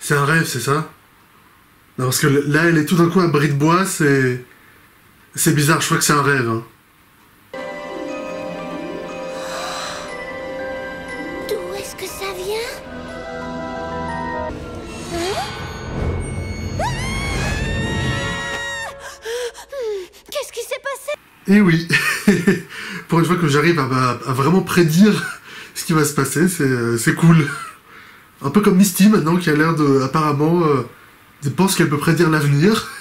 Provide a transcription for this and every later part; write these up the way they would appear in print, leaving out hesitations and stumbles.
C'est un rêve, c'est ça? Non, parce que là, elle est tout d'un coup à bris de bois, c'est... C'est bizarre, je crois que c'est un rêve. Hein. D'où est-ce que ça vient? Qu'est-ce qui s'est passé? Et oui, pour une fois que j'arrive à vraiment prédire ce qui va se passer, c'est cool. Un peu comme Misty maintenant, qui a l'air de, apparemment, pense qu'elle peut prédire l'avenir.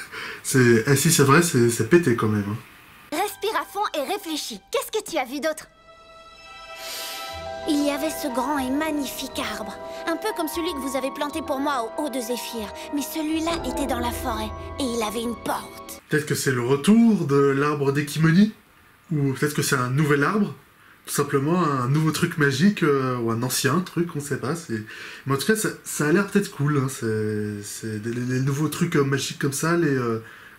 Si c'est vrai, c'est pété quand même. Hein. Respire à fond et réfléchis. Qu'est-ce que tu as vu d'autre? Il y avait ce grand et magnifique arbre. Un peu comme celui que vous avez planté pour moi au haut de Zéphyr. Mais celui-là était dans la forêt et il avait une porte. Peut-être que c'est le retour de l'arbre d'Ekimoni? Ou peut-être que c'est un nouvel arbre? Tout simplement un nouveau truc magique, ou un ancien truc, on sait pas. Mais en tout cas, ça a l'air peut-être cool. Hein. Les nouveaux trucs magiques comme ça,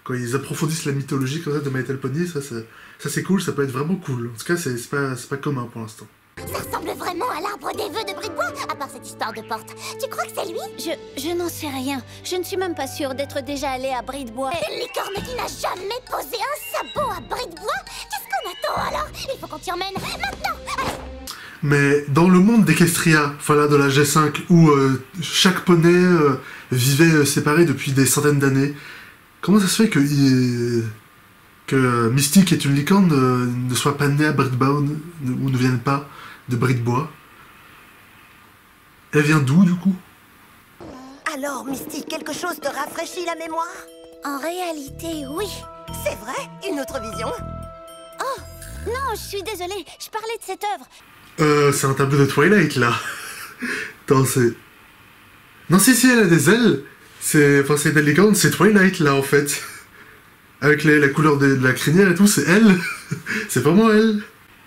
quand ils approfondissent la mythologie comme ça de My Little Pony, ça c'est cool, ça peut être vraiment cool. En tout cas, c'est pas commun pour l'instant. Ça ressemble vraiment à l'arbre des vœux de Bris-de-Bois, à part cette histoire de porte. Tu crois que c'est lui? Je n'en sais rien. Je ne suis même pas sûre d'être déjà allée à Bris-de-Bois. Une licorne qui n'a jamais posé un sabot à Bris-de-Bois? Qu'est-ce qu'on attend alors? Il faut qu'on t'y emmène maintenant. Allez. Mais dans le monde d'Equestria, voilà, de la G5, où chaque poney vivait séparé depuis des centaines d'années, comment ça se fait que Misty, qui est une licorne, ne soit pas née à Bris-de-Bois ou ne vienne pas de Bris-de-Bois? Elle vient d'où, du coup? Alors, Misty, quelque chose te rafraîchit la mémoire? En réalité, oui. C'est vrai? Une autre vision? Oh, non, je suis désolée. Je parlais de cette œuvre. C'est un tableau de Twilight, là. Attends, c'est... Non, si, elle a des ailes. C'est des licornes, c'est Twilight, là, en fait. Avec la couleur de la crinière et tout, c'est elle. C'est vraiment elle.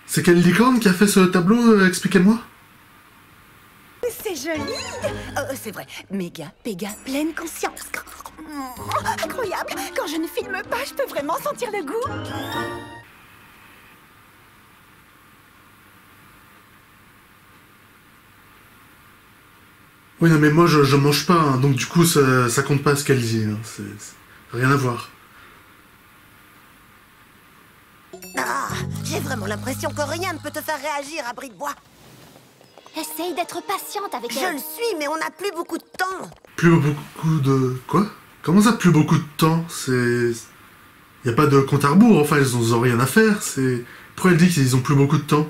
C'est quelle licorne qui a fait ce tableau, expliquez-moi. C'est joli. C'est vrai. Méga, pleine conscience. Incroyable. Quand je ne filme pas, je peux vraiment sentir le goût. Oui, non, mais moi, je mange pas, hein, donc du coup, ça compte pas ce qu'elle dit. Hein, c'est rien à voir. Ah, j'ai vraiment l'impression que rien ne peut te faire réagir à Bris-de-Bois. Essaye d'être patiente avec Je elle. le suis, mais on n'a plus beaucoup de temps. Plus beaucoup de... Quoi? Comment ça, plus beaucoup de temps? Y a pas de compte à rebours, enfin, ils ont rien à faire, Pourquoi elle dit qu'ils ont plus beaucoup de temps?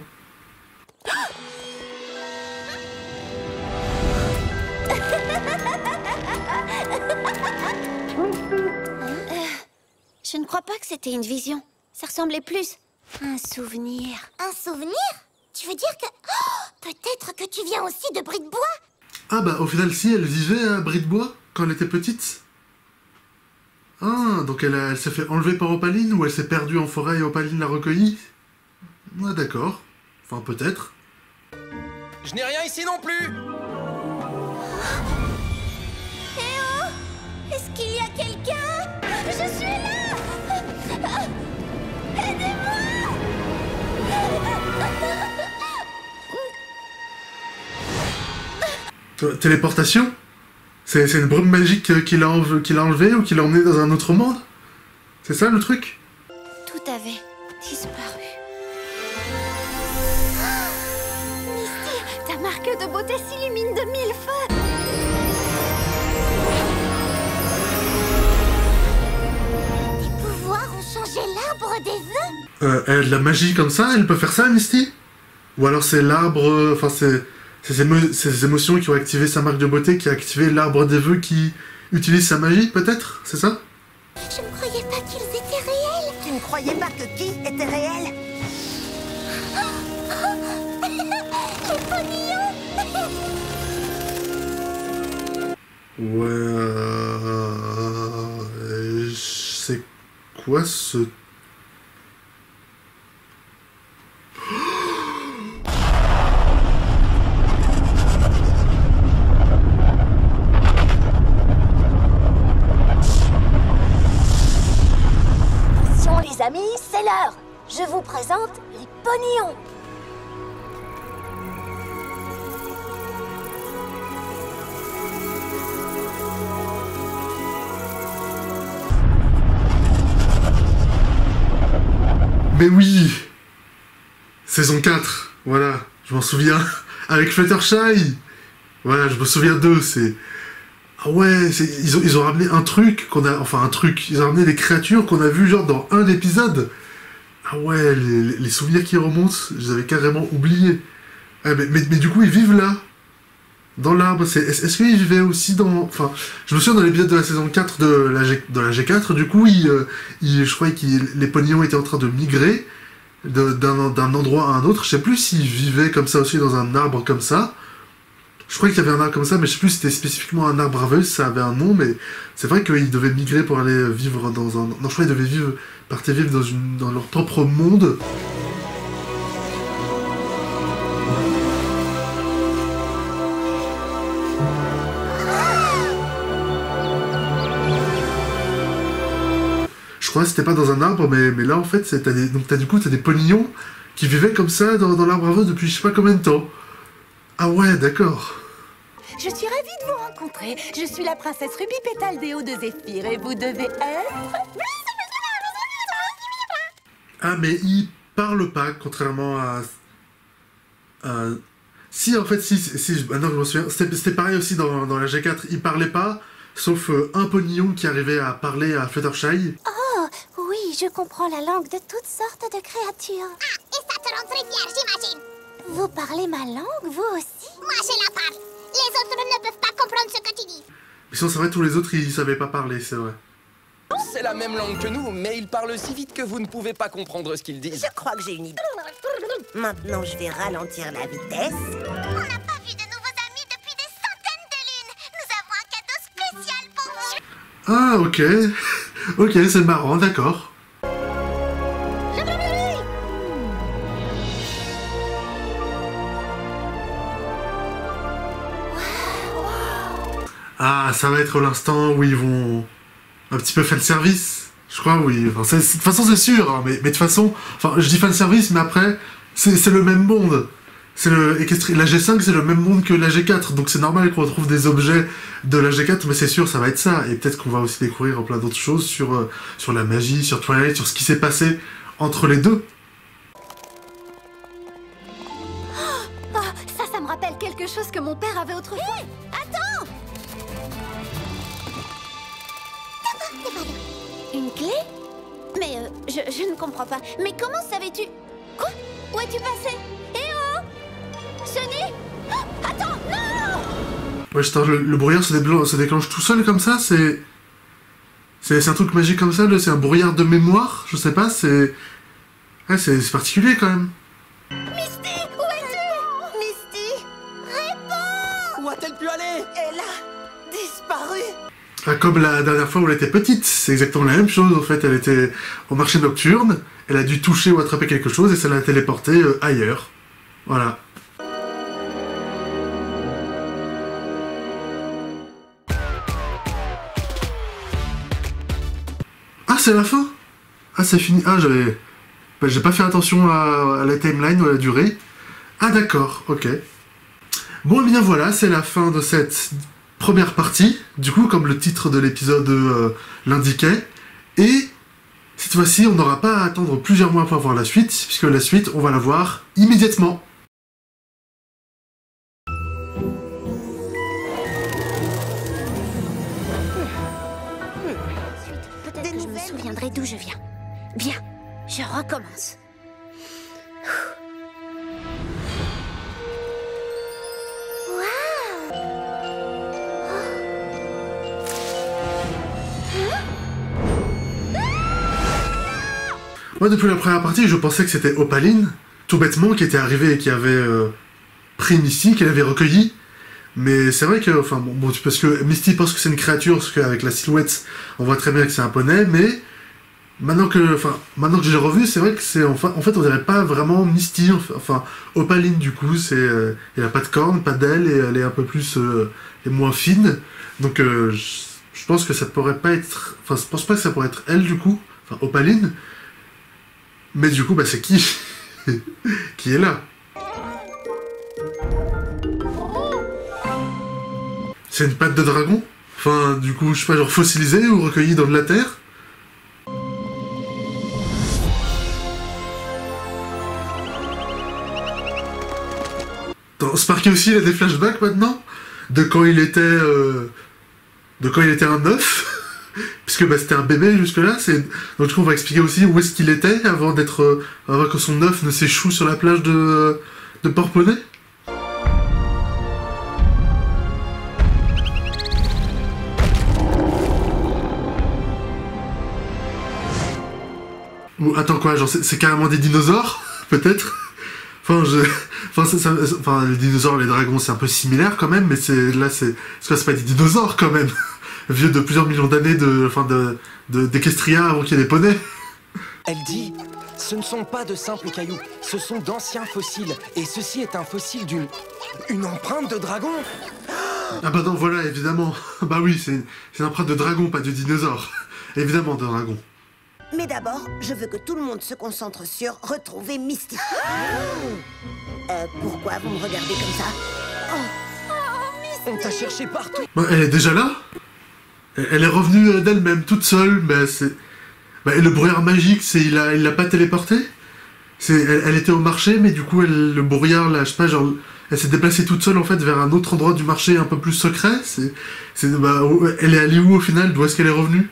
Je ne crois pas que c'était une vision. Ça ressemblait plus à un souvenir. Un souvenir? Tu veux dire que... Oh, peut-être que tu viens aussi de Bris-de-Bois? Ah bah, au final, si, elle vivait à Bris-de-Bois, quand elle était petite. Ah, donc elle s'est fait enlever par Opaline, ou elle s'est perdue en forêt et Opaline l'a recueillie? Ouais, d'accord. Enfin, peut-être. Je n'ai rien ici non plus. Eh oh! Est-ce qu'il y a quelqu'un? Je suis là! Aidez-moi! Téléportation? C'est une brume magique qui l'a enlevé ou qui l'a emmené dans un autre monde? C'est ça le truc? Tout avait disparu. Misty, ta marque de beauté s'illumine de mille feux. Tes pouvoirs ont changé l'arbre des vœux? Elle a de la magie comme ça? Elle peut faire ça, Misty? Ou alors c'est l'arbre... Enfin, c'est ses émotions qui ont activé sa marque de beauté, qui a activé l'arbre des vœux qui utilise sa magie, peut-être? C'est ça? Je ne croyais pas qu'ils étaient réels. Tu ne croyais pas que qui était réel? Les ponillons. Ouais... C'est quoi ce... Les amis, c'est l'heure. Je vous présente les ponillons. Mais oui! Saison 4, voilà, je m'en souviens. Avec Fluttershy! Voilà, je me souviens d'eux, c'est... Ah ouais, ils ont ramené un truc qu'on a... Enfin, un truc. Ils ont ramené des créatures qu'on a vues genre dans un épisode. Ah ouais, les souvenirs qui remontent, je les avais carrément oubliés. Ah, mais du coup, ils vivent là. Dans l'arbre. Est-ce qu'ils vivaient aussi dans... Enfin, je me souviens dans l'épisode de la saison 4 de la G4, du coup, je croyais que les Ponyons étaient en train de migrer d'un endroit à un autre. Je sais plus s'ils vivaient comme ça aussi dans un arbre comme ça. Je croyais qu'il y avait un arbre comme ça, mais je sais plus si c'était spécifiquement un arbre aveugle, ça avait un nom, mais c'est vrai qu'ils devaient migrer pour aller vivre dans un... Non, je crois qu'ils devaient partir vivre dans leur propre monde. Je crois que c'était pas dans un arbre, mais là en fait, t'as des Ponyons qui vivaient comme ça dans l'arbre aveugle depuis je sais pas combien de temps. Ah ouais, d'accord. Je suis ravie de vous rencontrer. Je suis la princesse Ruby Pétale des Hauts de Zéphyr et vous devez être... Ah, mais il parle pas, contrairement à... Si, en fait, si, maintenant je me souviens, c'était pareil aussi dans la G4, il parlait pas, sauf un Ponyon qui arrivait à parler à Fluttershy. Oh, oui, je comprends la langue de toutes sortes de créatures. Ah, et ça te rend très fière, j'imagine. Vous parlez ma langue, vous aussi? Moi, je la parle. Les autres ne peuvent pas comprendre ce que tu dis. Mais sinon, c'est vrai, tous les autres, ils savaient pas parler, c'est vrai. C'est la même langue que nous, mais ils parlent si vite que vous ne pouvez pas comprendre ce qu'ils disent. Je crois que j'ai une idée. Maintenant, je vais ralentir la vitesse. On n'a pas vu de nouveaux amis depuis des centaines de lunes. Nous avons un cadeau spécial pour vous. Ah, ok. Ok, c'est marrant, d'accord. Ah, ça va être l'instant où ils vont un petit peu fan service. Je crois, oui. Enfin, de toute façon, c'est sûr. Hein, mais de toute façon, enfin, je dis fan service, mais après, c'est le même monde. La G5, c'est le même monde que la G4. Donc c'est normal qu'on retrouve des objets de la G4, mais c'est sûr, ça va être ça. Et peut-être qu'on va aussi découvrir plein d'autres choses sur la magie, sur Twilight, sur ce qui s'est passé entre les deux. Oh, ça me rappelle quelque chose que mon père avait autrefois. Hé, attends! Une clé? Mais je ne comprends pas. Mais comment savais-tu? Quoi? Où es-tu passé? Eh oh! Sunny? Oh, attends, non! Ouais, le brouillard se déclenche tout seul comme ça, c'est un truc magique comme ça, c'est un brouillard de mémoire, je sais pas, c'est particulier quand même. Misty, où es-tu? Misty, réponds! Où a-t-elle pu aller? Elle a disparu. Ah, comme la dernière fois où elle était petite, c'est exactement la même chose en fait, elle était au marché nocturne, elle a dû toucher ou attraper quelque chose et ça l'a téléporté ailleurs. Voilà. Ah, c'est la fin? Ah, c'est fini. Ah, j'ai pas fait attention à la timeline ou à la durée. Ah, d'accord, ok. Bon, eh bien voilà, c'est la fin de cette première partie, du coup, comme le titre de l'épisode l'indiquait. Et cette fois-ci, on n'aura pas à attendre plusieurs mois pour voir la suite, puisque la suite, on va la voir immédiatement. Peut-être que je me souviendrai d'où je viens. Bien, je recommence. Moi, depuis la première partie, je pensais que c'était Opaline, tout bêtement, qui était arrivée et qui avait pris Misty, qu'elle avait recueilli. Mais c'est vrai que, enfin, bon, parce que Misty pense que c'est une créature, parce qu'avec la silhouette, on voit très bien que c'est un poney, mais maintenant que j'ai revu, c'est vrai que c'est, en fait, on dirait pas vraiment Misty, enfin, Opaline, du coup, elle a pas de cornes, pas d'ailes, et elle est un peu plus, et moins fine. Donc, je pense que ça pourrait pas être, enfin, je pense pas que ça pourrait être elle, du coup, enfin, Opaline. Mais du coup, bah, c'est qui qui est là? C'est une patte de dragon? Enfin, du coup, je sais pas, genre fossilisée ou recueillie dans de la terre? Sparky aussi, il a des flashbacks maintenant de quand il était un œuf. Puisque bah, c'était un bébé jusque-là, donc du coup on va expliquer aussi où est-ce qu'il était avant que son œuf ne s'échoue sur la plage de Port-Poney. Ou attends quoi, genre c'est carrément des dinosaures, peut-être. Enfin, les dinosaures, les dragons, c'est un peu similaire quand même, mais c'est pas des dinosaures quand même. Vieux de plusieurs millions d'années d'Equestria avant qu'il y ait des poneys. Elle dit, ce ne sont pas de simples cailloux, ce sont d'anciens fossiles. Et ceci est un fossile une empreinte de dragon. Ah bah non, voilà, évidemment. Bah oui, c'est une empreinte de dragon, pas de dinosaure. Évidemment, de dragon. Mais d'abord, je veux que tout le monde se concentre sur retrouver Misty. Pourquoi vous me regardez comme ça? On t'a cherché partout. Bah, elle est déjà là. Elle est revenue d'elle-même, toute seule, mais c'est... Bah, et le brouillard magique, il l'a pas téléporté. Elle était au marché, mais du coup, le brouillard, là, je sais pas, genre... Elle s'est déplacée toute seule, en fait, vers un autre endroit du marché un peu plus secret. Elle est allée où, au final? D'où est-ce qu'elle est revenue?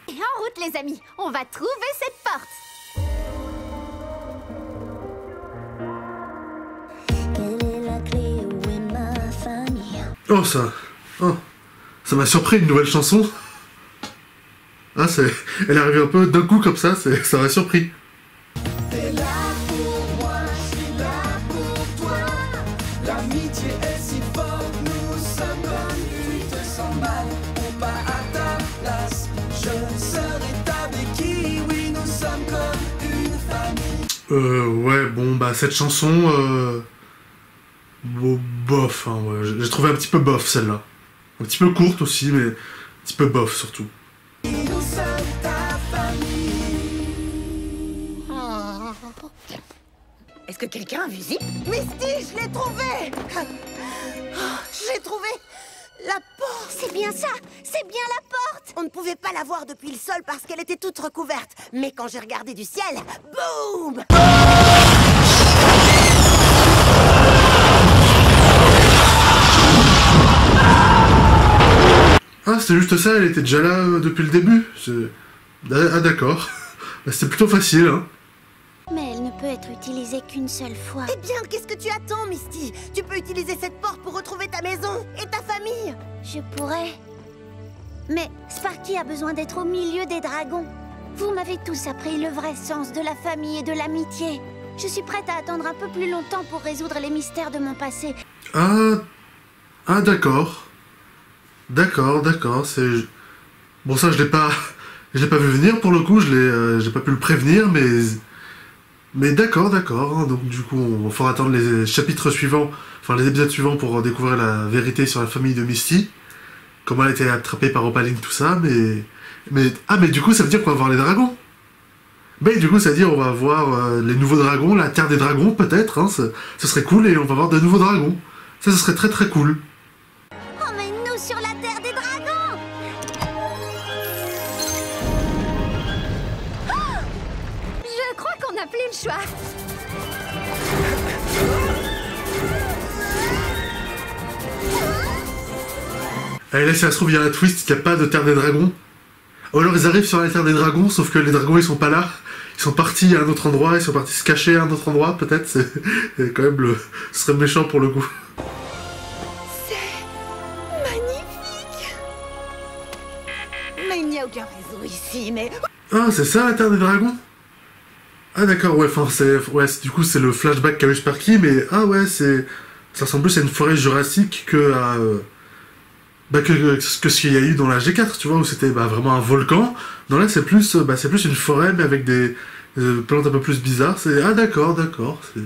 Et en route, les amis, on va trouver cette porte. Quelle est la clé? Où est ma famille? Oh, ça... Oh. Ça m'a surpris, une nouvelle chanson. Ah, elle est arrivée un peu d'un coup comme ça m'a surpris. T'es là pour moi, je suis là pour toi. L'amitié est si forte, nous sommes comme tu te sens mal. On part à ta place, je serai ta béquille. Oui, nous sommes comme une famille. Ouais, bon, bah, cette chanson, bof, hein, ouais. J'ai trouvé un petit peu bof, celle-là. Un petit peu courte aussi, mais un petit peu bof, surtout. Nous sommes ta famille. Est-ce que quelqu'un a vu Zip? Misty, je l'ai trouvé! J'ai trouvé la porte! C'est bien ça, c'est bien la porte. On ne pouvait pas la voir depuis le sol parce qu'elle était toute recouverte. Mais quand j'ai regardé du ciel, boum! Ah, c'était juste ça, elle était déjà là depuis le début. Ah, d'accord. Bah, c'était plutôt facile, hein. Mais elle ne peut être utilisée qu'une seule fois. Eh bien, qu'est-ce que tu attends, Misty? Tu peux utiliser cette porte pour retrouver ta maison et ta famille. Je pourrais. Mais Sparky a besoin d'être au milieu des dragons. Vous m'avez tous appris le vrai sens de la famille et de l'amitié. Je suis prête à attendre un peu plus longtemps pour résoudre les mystères de mon passé. Ah, d'accord. D'accord, c'est... Bon, ça, je l'ai pas vu venir, pour le coup, j'ai pas pu le prévenir, mais d'accord, hein. Donc, du coup, on faudra attendre les chapitres suivants, enfin, les épisodes suivants pour découvrir la vérité sur la famille de Misty. Comment elle a été attrapée par Opaline, tout ça, mais du coup, ça veut dire qu'on va voir les dragons. Mais du coup, ça veut dire on va voir les nouveaux dragons, la terre des dragons, peut-être, hein, ce serait cool, et on va voir de nouveaux dragons. Ça, ce serait très très cool. Emmène-nous sur la terre des dragons. Je crois qu'on n'a plus le choix. Allez, là, si ça se trouve, il y a un twist, il n'y a pas de terre des dragons. Ou alors ils arrivent sur la terre des dragons, sauf que les dragons ils sont pas là. Ils sont partis à un autre endroit, ils sont partis se cacher à un autre endroit, peut-être. C'est quand même ce serait méchant pour le coup. C'est magnifique! Mais il n'y a aucun réseau ici, mais... Ah, c'est ça la terre des dragons? Ah d'accord, ouais, enfin du coup c'est le flashback qu'a eu Sparky, mais ah ouais, ça ressemble plus à une forêt jurassique que à... que ce qu'il y a eu dans la G4, tu vois, où c'était vraiment un volcan. Non, là, c'est plus une forêt, mais avec des plantes un peu plus bizarres. Ah, d'accord. C'est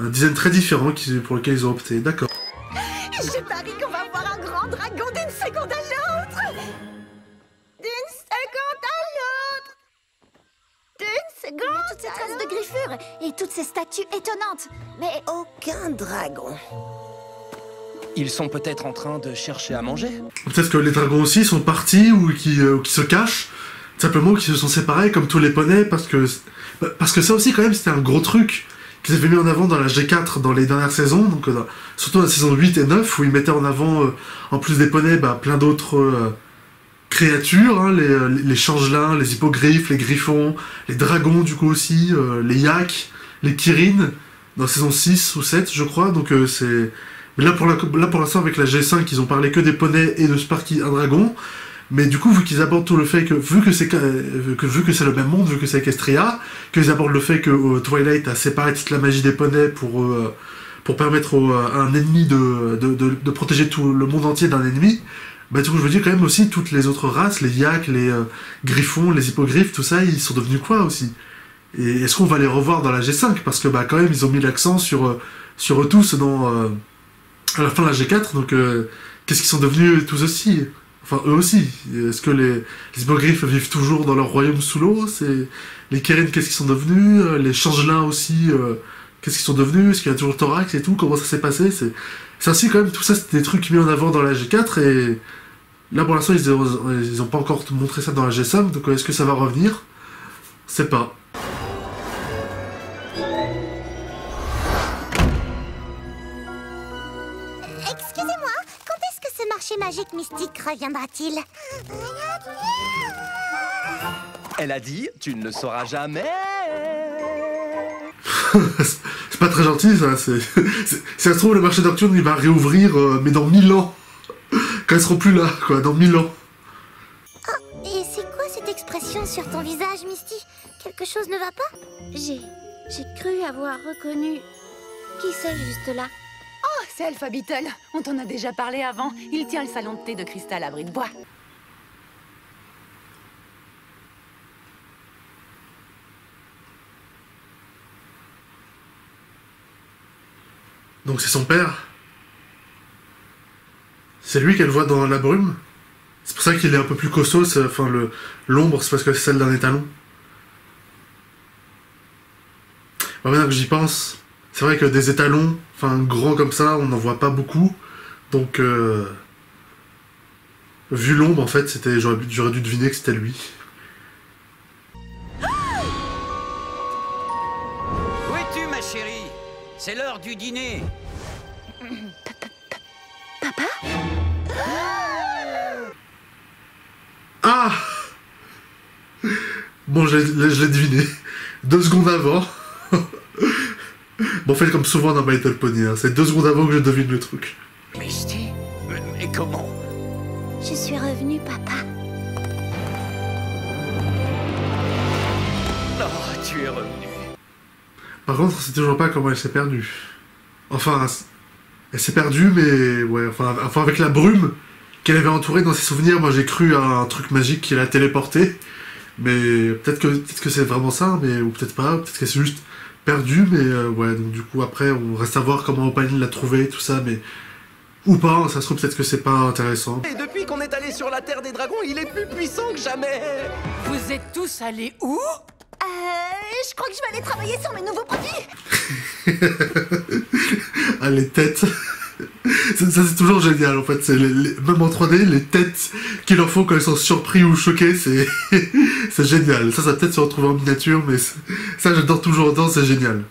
un design très différent pour lequel ils ont opté. D'accord. Je parie qu'on va voir un grand dragon d'une seconde à l'autre! D'une seconde à l'autre! D'une seconde Toutes ces traces de griffures et toutes ces statues étonnantes. Mais Aucun dragon. Ils sont peut-être en train de chercher à manger. Peut-être que les dragons aussi sont partis ou qui se cachent. Simplement qui se sont séparés comme tous les poneys parce que ça aussi quand même c'était un gros truc. qu'ils avaient mis en avant dans la G4 dans les dernières saisons, donc surtout dans la saison 8 et 9, où ils mettaient en avant, en plus des poneys, plein d'autres créatures, hein, les changelins, les hippogriffes, les griffons, les dragons du coup aussi, les yaks, les kirines, dans la saison 6 ou 7 je crois, donc c'est... Mais là pour l'instant avec la G5 ils ont parlé que des poneys et de Sparky un dragon, mais du coup vu qu'ils abordent tout le fait que vu que c'est le même monde, vu que c'est Equestria, qu'ils abordent le fait que Twilight a séparé toute la magie des poneys pour permettre à un ennemi de protéger tout le monde entier d'un ennemi, bah du coup je veux dire quand même aussi toutes les autres races, les yaks, les griffons, les hippogriffes, tout ça ils sont devenus quoi aussi? Et est-ce qu'on va les revoir dans la G5? Parce que bah quand même ils ont mis l'accent sur eux tous à la fin de la G4, donc qu'est-ce qu'ils sont devenus tous aussi? Enfin eux aussi. Est-ce que les hippogriffes vivent toujours dans leur royaume sous l'eau? Les Kérines, qu'est-ce qu'ils sont devenus? Les changelins aussi, qu'est-ce qu'ils sont devenus? Est-ce qu'il y a toujours Thorax et tout? Comment ça s'est passé? C'est ainsi quand même, tout ça c'était des trucs mis en avant dans la G4 et là pour l'instant ils ont pas encore montré ça dans la G5, donc est-ce que ça va revenir? Je sais pas. Excusez-moi, quand est-ce que ce marché magique mystique reviendra-t-il? Elle a dit, tu ne le sauras jamais. C'est pas très gentil ça, si ça se trouve le marché nocturne il va réouvrir mais dans 1000 ans. Quand ils seront plus là, quoi, dans 1000 ans. Oh, et c'est quoi cette expression sur ton visage, Misty? Quelque chose ne va pas? J'ai cru avoir reconnu... Qui c'est juste là? Oh, c'est Alpha Beetle. On t'en a déjà parlé avant. Il tient le salon de thé de cristal à Bris de Bois. Donc c'est son père. C'est lui qu'elle voit dans la brume. C'est pour ça qu'il est un peu plus costaud, enfin l'ombre c'est parce que c'est celle d'un étalon. Bon, maintenant que j'y pense, c'est vrai que des étalons, enfin grands comme ça, on n'en voit pas beaucoup. Donc vu l'ombre en fait, j'aurais dû deviner que c'était lui. Où es-tu ma chérie? C'est l'heure du dîner. Papa? Ah! Bon, je l'ai deviné. 2 secondes avant. Bon, faites comme souvent dans My Little Pony, hein. C'est 2 secondes avant que je devine le truc. Misty? Mais comment? Je suis revenue, papa. Oh, tu es revenu. Par contre, on sait toujours pas comment elle s'est perdue. Enfin, elle s'est perdue, mais... Ouais, enfin avec la brume qu'elle avait entourée dans ses souvenirs, moi j'ai cru à un truc magique qui l'a téléportée. Mais peut-être que c'est vraiment ça, mais ou peut-être pas, peut-être qu'elle s'est juste perdue, mais ouais, donc du coup après on reste à voir comment Opaline l'a trouvée, tout ça, mais... Ou pas, ça se trouve peut-être que c'est pas intéressant. Et depuis qu'on est allé sur la Terre des Dragons, il est plus puissant que jamais. Vous êtes tous allés où? Je crois que je vais aller travailler sur mes nouveaux produits. Ah, les têtes. Ça c'est toujours génial en fait, c'est même en 3D, les têtes qu'il leur faut quand ils sont surpris ou choqués, c'est c'est génial. Ça peut-être se retrouver en miniature, mais ça j'adore toujours autant, c'est génial.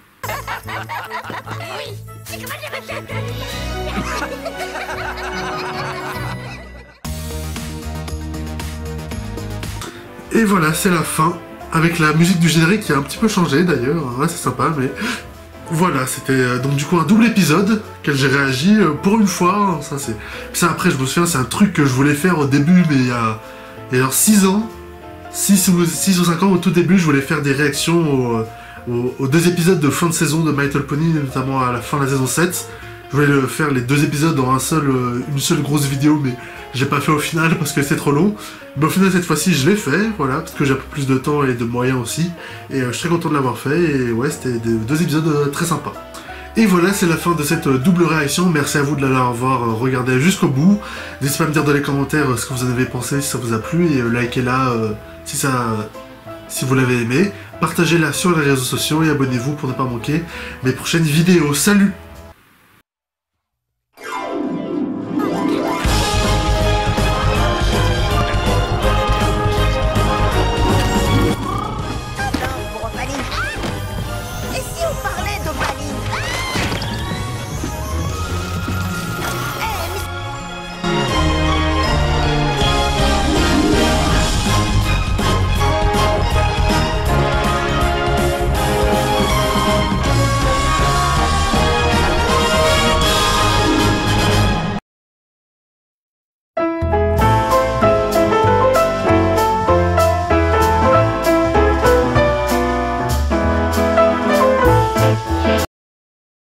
Et voilà, c'est la fin, avec la musique du générique qui a un petit peu changé d'ailleurs, ouais, c'est sympa, mais... Voilà, c'était donc du coup un double épisode, auquel j'ai réagi pour une fois, ça après je me souviens, c'est un truc que je voulais faire au début, mais il y a genre 6 ans, 6 ou 5 ans au tout début, je voulais faire des réactions aux 2 épisodes de fin de saison de My Little Pony, notamment à la fin de la saison 7, je voulais faire les 2 épisodes dans une seule grosse vidéo, mais j'ai pas fait au final parce que c'est trop long. Mais au final cette fois-ci je l'ai fait, voilà, parce que j'ai un peu plus de temps et de moyens aussi. Et je suis très content de l'avoir fait, et ouais, c'était 2 épisodes très sympas. Et voilà, c'est la fin de cette double réaction, merci à vous de l'avoir regardé jusqu'au bout. N'hésitez pas à me dire dans les commentaires ce que vous en avez pensé, si ça vous a plu, et likez-la si vous l'avez aimé. Partagez-la sur les réseaux sociaux et abonnez-vous pour ne pas manquer mes prochaines vidéos. Salut!